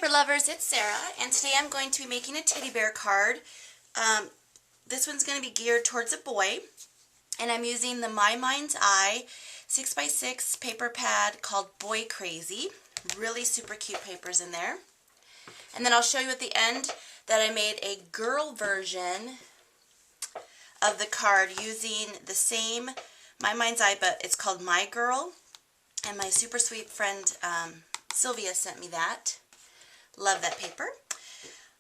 paper lovers, it's Sarah, and today I'm going to be making a teddy bear card. This one's going to be geared towards a boy, and I'm using the My Mind's Eye 6x6 paper pad called Boy Crazy. Really super cute papers in there. And then I'll show you at the end that I made a girl version of the card using the same My Mind's Eye, but it's called My Girl. And my super sweet friend Sylvia sent me that. Love that paper.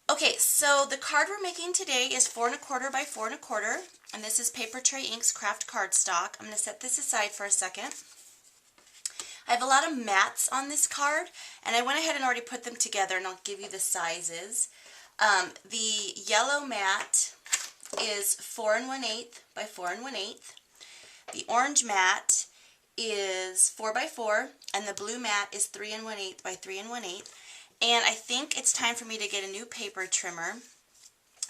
Okay, so the card we're making today is 4 1/4 by 4 1/4, and this is Paper Tray Inks Craft Cardstock. I'm going to set this aside for a second. I have a lot of mats on this card, and I went ahead and already put them together, and I'll give you the sizes. The yellow mat is 4 1/8 by 4 1/8. The orange mat is 4 by 4, and the blue mat is 3 1/8 by 3 1/8. And I think it's time for me to get a new paper trimmer.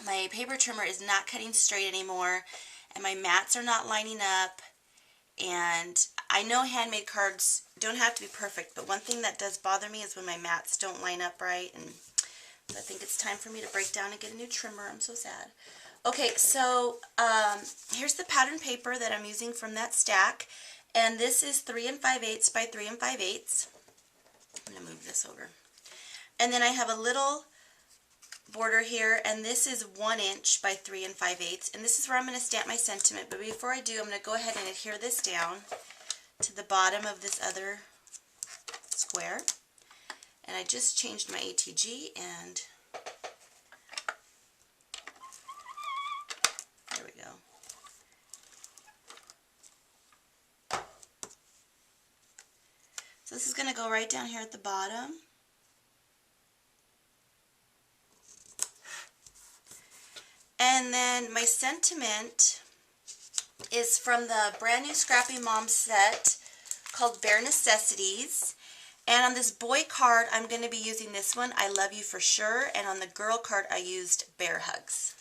My paper trimmer is not cutting straight anymore, and my mats are not lining up. And I know handmade cards don't have to be perfect, but one thing that does bother me is when my mats don't line up right. And so I think it's time for me to break down and get a new trimmer. I'm so sad. Okay, so here's the pattern paper that I'm using from that stack. And this is 3 5/8 by 3 5/8. I'm going to move this over. And then I have a little border here, and this is 1 inch by 3 5/8. And this is where I'm going to stamp my sentiment. But before I do, I'm going to go ahead and adhere this down to the bottom of this other square. And I just changed my ATG, and there we go. So this is going to go right down here at the bottom. And then my sentiment is from the brand new Scrappy Mom set called Bare Necessities. And on this boy card, I'm going to be using this one, I Love You For Sure. And on the girl card, I used Bear Hugs.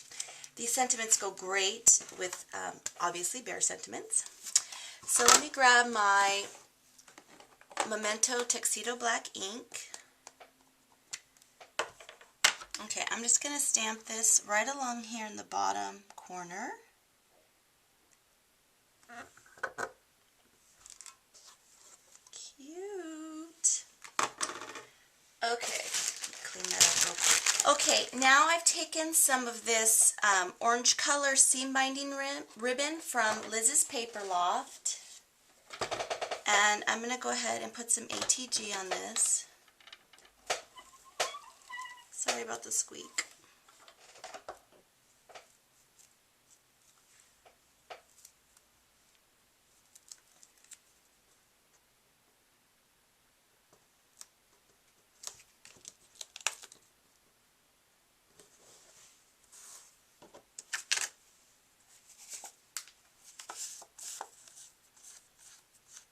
These sentiments go great with, obviously, bear sentiments. So let me grab my Memento Tuxedo Black ink. Okay, I'm just going to stamp this right along here in the bottom corner. Cute. Okay, clean that up real quick. Okay, now I've taken some of this orange color seam binding ribbon from Liz's Paper Loft. And I'm going to go ahead and put some ATG on this. Sorry about the squeak.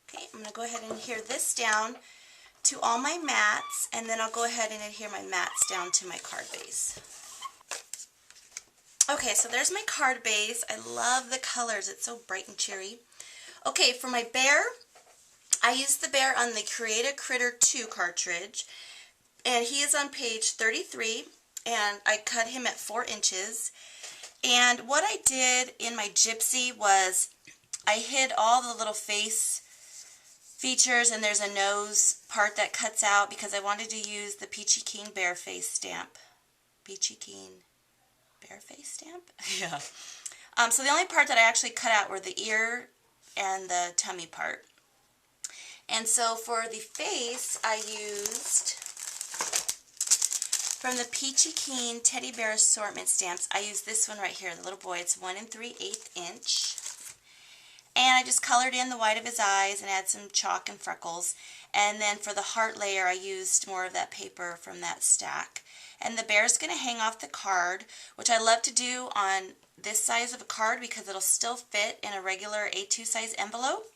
Okay, I'm going to go ahead and adhere this down to all my mats, and then I'll go ahead and adhere my mats down to my card base. Okay, so there's my card base. I love the colors. It's so bright and cheery. Okay, for my bear, I used the bear on the Create a Critter 2 cartridge, and he is on page 33, and I cut him at 4 inches. And what I did in my Gypsy was I hid all the little face features, and there's a nose part that cuts out because I wanted to use the Peachy Keen Bear Face stamp. Peachy Keen Bear Face stamp? Yeah. So the only part that I actually cut out were the ear and the tummy part. And so for the face, I used, from the Peachy Keen Teddy Bear Assortment stamps, I used this one right here, the little boy. It's 1 3/8 inch. And I just colored in the white of his eyes and add some chalk and freckles. And then for the heart layer, I used more of that paper from that stack. And the bear's going to hang off the card, which I love to do on this size of a card because it'll still fit in a regular A2 size envelope.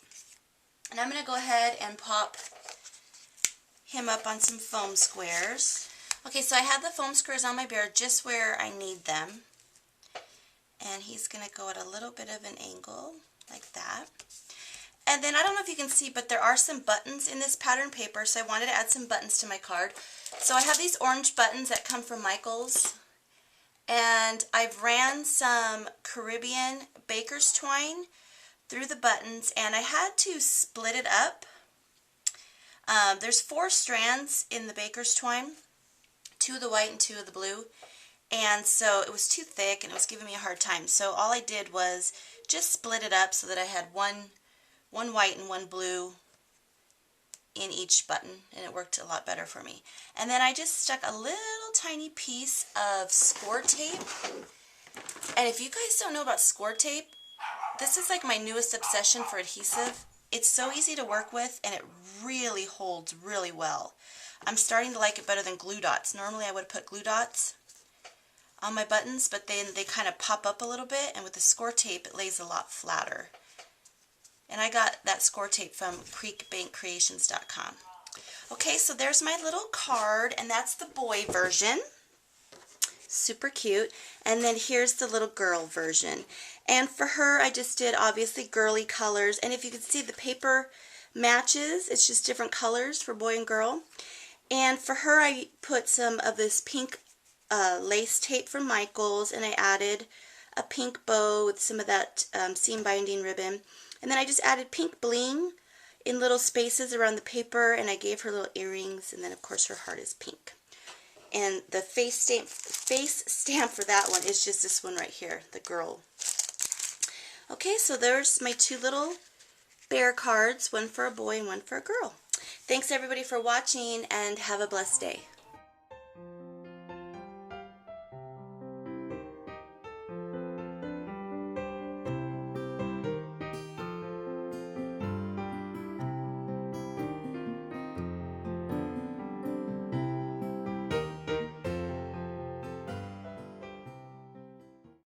And I'm going to go ahead and pop him up on some foam squares. Okay, so I have the foam squares on my bear just where I need them. And he's going to go at a little bit of an angle, like that. And And then I don't know if you can see, but there are some buttons in this pattern paper, so I wanted to add some buttons to my card. So I have these orange buttons that come from Michaels, and I've ran some Caribbean baker's twine through the buttons, and I had to split it up. There's 4 strands in the baker's twine, 2 of the white and 2 of the blue, and so it was too thick and it was giving me a hard time. So all I did was just split it up so that I had one white and 1 blue in each button, and it worked a lot better for me. And then I just stuck a little tiny piece of score tape. And if you guys don't know about score tape, this is like my newest obsession for adhesive. It's so easy to work with, and it really holds really well. I'm starting to like it better than glue dots. Normally I would put glue dots on my buttons, but then they kind of pop up a little bit, and with the score tape it lays a lot flatter. And I got that score tape from creekbankcreations.com. Okay, so there's my little card, and that's the boy version. Super cute. And then here's the little girl version. And for her, I just did obviously girly colors. And if you can see, the paper matches. It's just different colors for boy and girl. And for her, I put some of this pink lace tape from Michaels, and I added a pink bow with some of that seam binding ribbon. And then I just added pink bling in little spaces around the paper, and I gave her little earrings, and then of course her heart is pink. And the face stamp for that one is just this one right here, the girl. Okay, so there's my 2 little bear cards, one for a boy and one for a girl. Thanks everybody for watching, and have a blessed day.